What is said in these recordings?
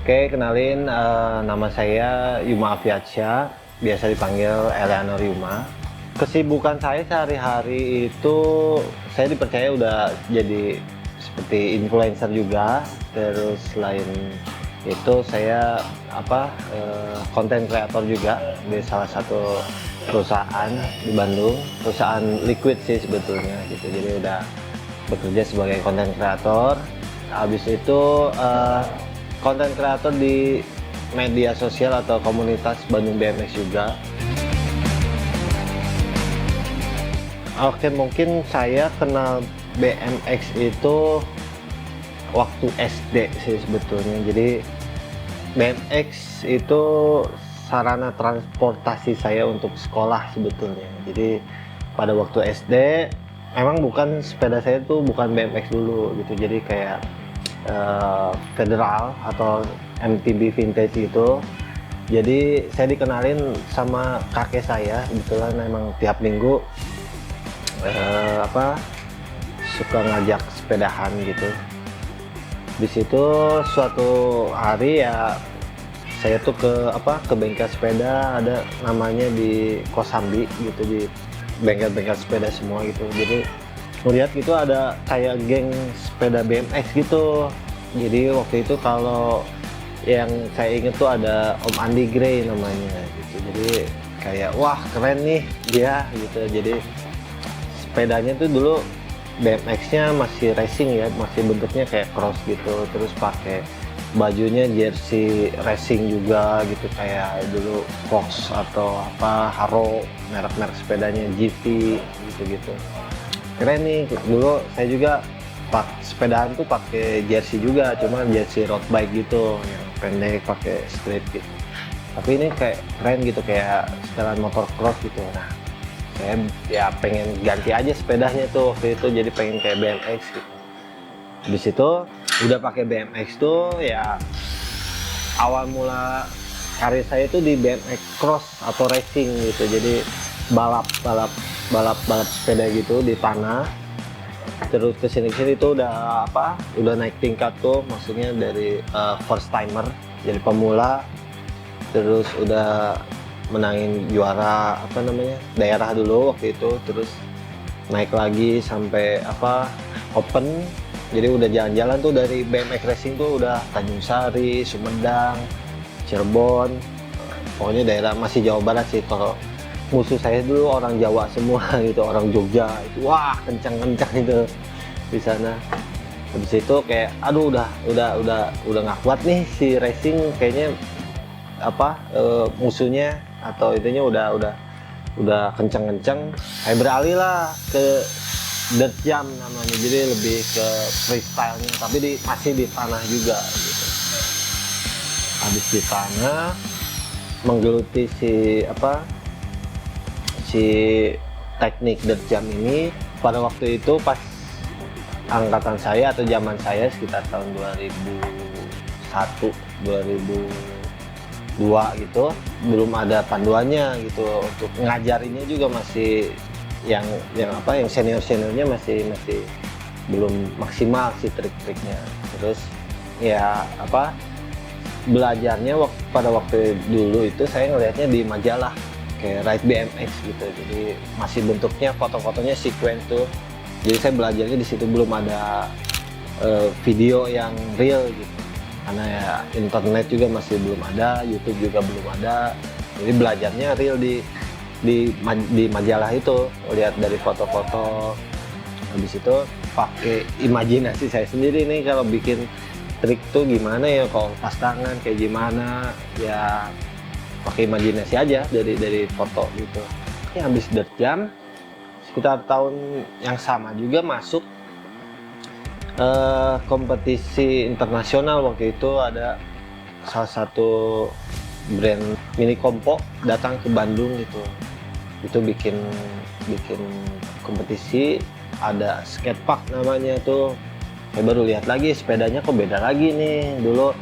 Oke, kenalin, nama saya Yuma Afiatsya, biasa dipanggil Eleanor Yuma. Kesibukan saya sehari-hari itu, saya dipercaya udah jadi seperti influencer juga. Terus selain itu saya konten kreator juga di salah satu perusahaan di Bandung, perusahaan liquid sih sebetulnya gitu. Jadi udah bekerja sebagai konten kreator. Habis itu konten kreator di media sosial atau komunitas Bandung BMX juga. Oke, mungkin saya kenal BMX itu waktu SD sih sebetulnya. Jadi BMX itu sarana transportasi saya untuk sekolah sebetulnya. Jadi pada waktu SD memang bukan sepeda saya tuh bukan BMX dulu gitu. Jadi kayak Federal atau MTB vintage gitu. Jadi saya dikenalin sama kakek saya, kebetulan emang tiap minggu suka ngajak sepedahan gitu. Di situ suatu hari ya saya tuh ke bengkel sepeda, ada namanya di Kosambi gitu, di bengkel-bengkel sepeda semua gitu. Jadi melihat gitu ada kayak geng sepeda BMX gitu. Jadi waktu itu kalau yang saya inget tuh ada Om Andi Gray namanya gitu. Jadi kayak wah keren nih dia gitu. Jadi sepedanya tuh dulu BMX-nya masih racing ya, masih bentuknya kayak cross gitu. Terus pakai bajunya jersey racing juga gitu, kayak dulu Fox atau Haro, merek-merek sepedanya GT gitu-gitu. Keren nih, dulu saya juga sepedaan tuh pakai jersey juga, cuma jersey road bike gitu yang pendek pakai strip gitu. Tapi ini kayak keren gitu, kayak setelan motor cross gitu. Nah, saya ya pengen ganti aja sepedanya tuh waktu itu, jadi pengen kayak BMX gitu. Di situ udah pakai BMX tuh ya, awal mula karir saya itu di BMX cross atau racing gitu. Jadi balap sepeda gitu di tanah. Terus kesini itu udah naik tingkat tuh, maksudnya dari first timer jadi pemula, terus udah menangin juara daerah dulu waktu itu, terus naik lagi sampai open. Jadi udah jalan-jalan tuh dari BMX racing tuh udah Tanjung Sari, Sumedang, Cirebon, pokoknya daerah masih Jawa Barat sih. Kalau musuh saya dulu orang Jawa semua gitu, orang Jogja itu, wah kencang-kencang itu di sana. Habis itu kayak aduh udah nggak kuat nih si racing, kayaknya musuhnya atau itunya udah kencang-kencang. Saya beralih lah ke dirt jump namanya, jadi lebih ke freestyle-nya tapi masih di tanah juga gitu. Habis di tanah menggeluti si teknik dirt jump ini. Pada waktu itu pas angkatan saya atau zaman saya sekitar tahun 2001 2002 gitu, belum ada panduannya gitu. Untuk ngajarinnya juga masih yang seniornya masih belum maksimal sih trik-triknya. Terus ya belajarnya pada waktu dulu itu saya ngelihatnya di majalah kayak Ride BMX gitu. Jadi masih bentuknya foto-fotonya sequence tuh. Jadi saya belajarnya di situ, belum ada video yang real gitu. Karena ya internet juga masih belum ada, YouTube juga belum ada. Jadi belajarnya real di majalah itu, lihat dari foto-foto. Habis itu pakai imajinasi saya sendiri nih, kalau bikin trik tuh gimana ya, kalau pas tangan kayak gimana ya, pakai imajinasi aja dari foto gitu. Ya habis dirt jump sekitar tahun yang sama juga masuk kompetisi internasional. Waktu itu ada salah satu brand mini kompo datang ke Bandung gitu. Itu bikin kompetisi, ada skatepark namanya tuh. Saya baru lihat lagi sepedanya kok beda lagi nih. Dulu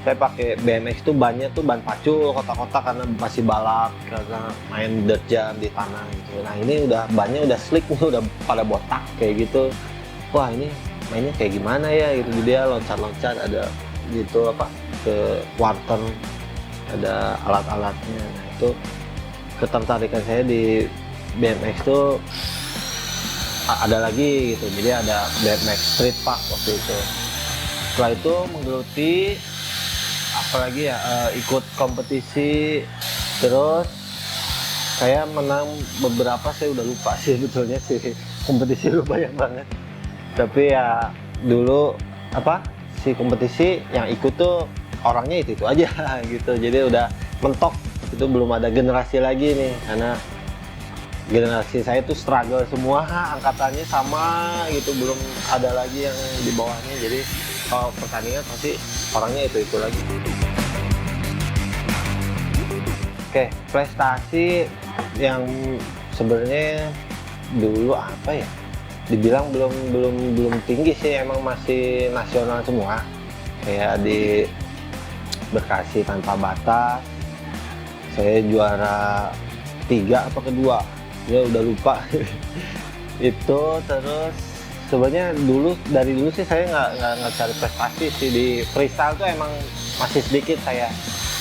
saya pakai BMX tuh bannya tuh ban pacu kotak-kotak karena masih balap, karena main dirt jump di tanah gitu. Nah ini bannya udah slick nih, udah pada botak kayak gitu. Wah ini mainnya kayak gimana ya gitu. Dia loncat-loncat, ada gitu ke quarter, ada alat-alatnya. Nah, itu ketertarikan saya di BMX tuh ada lagi gitu. Jadi ada BMX Street Park waktu itu. Setelah itu menggeluti apalagi ya, ikut kompetisi, terus saya menang beberapa, saya udah lupa sih sebetulnya sih, kompetisi udah banyak banget. Tapi ya dulu si kompetisi yang ikut tuh orangnya itu aja gitu. Jadi udah mentok, itu belum ada generasi lagi nih, karena generasi saya tuh struggle semua, angkatannya sama gitu, belum ada lagi yang di bawahnya. Jadi kalau pertandingan pasti orangnya itu lagi. Oke, prestasi yang sebenarnya dulu apa ya? Dibilang belum tinggi sih, emang masih nasional semua. Kayak di Bekasi tanpa batas, saya juara 3 atau kedua, ya udah lupa. Itu terus sebenarnya dari dulu sih saya nggak cari prestasi sih. Di freestyle tuh emang masih sedikit saya,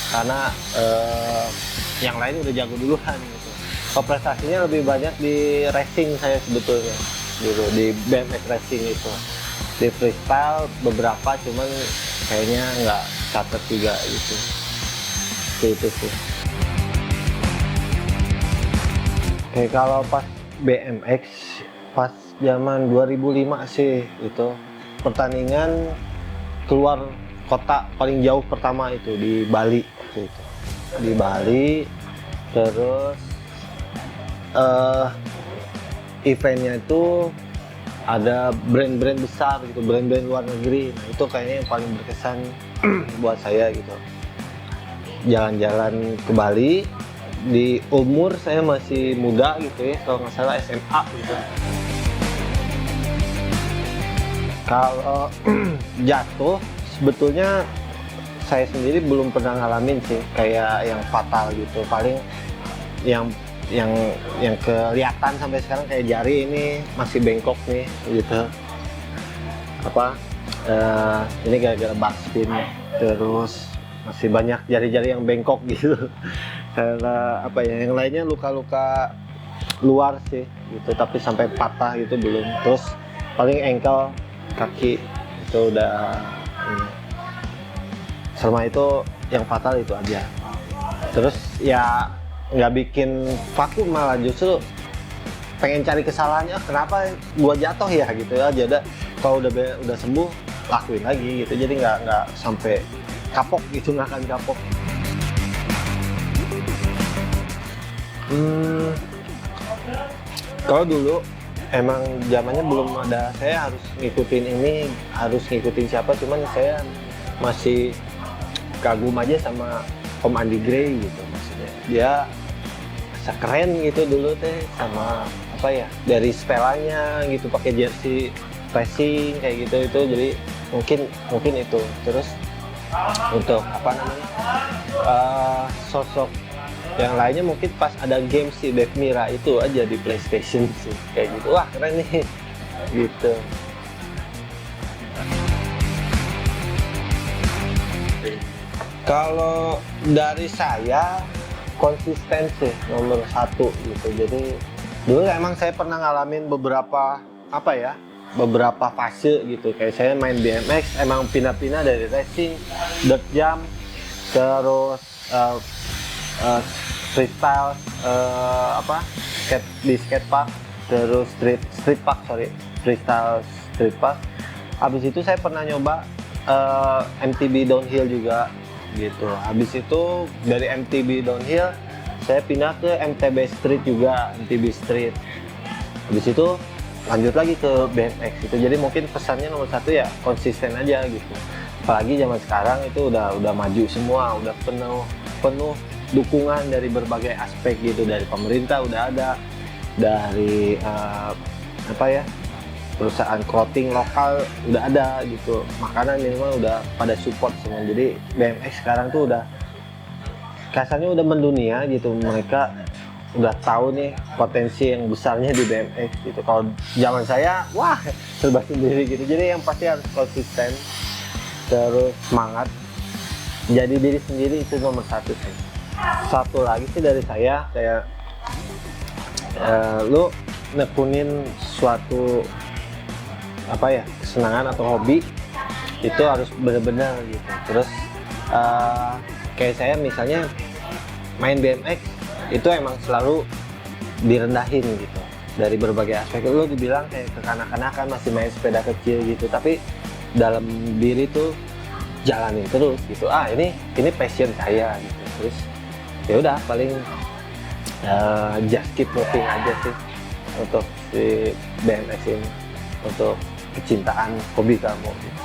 karena yang lain udah jago duluan gitu. Kalau prestasinya lebih banyak di racing saya sebetulnya dulu, di BMX racing itu. Di freestyle beberapa, cuman kayaknya nggak catat juga gitu. Itu sih. Oke, kalau pas BMX pas zaman 2005 sih, itu pertandingan keluar kota paling jauh pertama itu di Bali waktu itu. Di Bali, terus eventnya itu ada brand-brand besar gitu, brand-brand luar negeri. Nah, itu kayaknya yang paling berkesan buat saya gitu. Jalan-jalan ke Bali di umur saya masih muda gitu ya, kalau nggak salah SMA gitu. Kalau jatuh sebetulnya saya sendiri belum pernah ngalamin sih kayak yang fatal gitu. Paling yang kelihatan sampai sekarang kayak jari ini masih bengkok nih gitu. Ini gara-gara backspin, terus masih banyak jari-jari yang bengkok gitu. Karena yang lainnya luka-luka luar sih gitu, tapi sampai patah gitu belum. Terus paling ankle, kaki itu udah selama itu yang fatal itu aja. Terus ya nggak bikin vakum, malah justru pengen cari kesalahannya, kenapa gua jatuh ya gitu ya. Jadi kalau udah sembuh lakuin lagi gitu, jadi nggak sampai kapok gitu, nggak akan kapok. Kalau dulu emang zamannya belum ada, saya harus ngikutin ini, harus ngikutin siapa, cuman saya masih kagum aja sama Om Andi Gray gitu. Maksudnya dia keren gitu dulu teh, sama dari setelannya gitu, pakai jersey racing kayak gitu. Itu jadi mungkin itu. Terus untuk sosok yang lainnya mungkin pas ada game si Dave Mira itu aja di PlayStation sih, kayak gitu, wah keren nih gitu. Kalau dari saya konsisten sih nomor 1 gitu. Jadi dulu emang saya pernah ngalamin beberapa fase gitu. Kayak saya main BMX emang pindah-pindah dari racing, dirt jump, terus freestyle, di skatepark, terus freestyle street park. Habis itu saya pernah nyoba MTB downhill juga gitu. Habis itu dari MTB downhill saya pindah ke MTB street juga, MTB street. Habis itu lanjut lagi ke BMX gitu. Jadi mungkin pesannya nomor 1 ya konsisten aja gitu. Apalagi zaman sekarang itu udah maju semua, udah penuh dukungan dari berbagai aspek gitu. Dari pemerintah udah ada, dari perusahaan clothing lokal udah ada gitu, makanan minimal udah pada support semua. Jadi BMX sekarang tuh udah kasarnya udah mendunia gitu. Mereka udah tahu nih potensi yang besarnya di BMX gitu. Kalau zaman saya, wah serba sendiri gitu. Jadi yang pasti harus konsisten, terus semangat, jadi diri sendiri itu nomor satu sih. Satu lagi sih dari saya kayak lu nekunin suatu apa ya, kesenangan atau hobi itu harus benar-benar gitu. Terus kayak saya misalnya main BMX itu emang selalu direndahin gitu dari berbagai aspek. Lu dibilang kayak kekanak-kanakan masih main sepeda kecil gitu, tapi dalam diri tuh jalanin terus gitu. Ini passion saya gitu. Terus ya udah paling just keep moving aja sih untuk si BMX ini, untuk kecintaan hobi kamu gitu.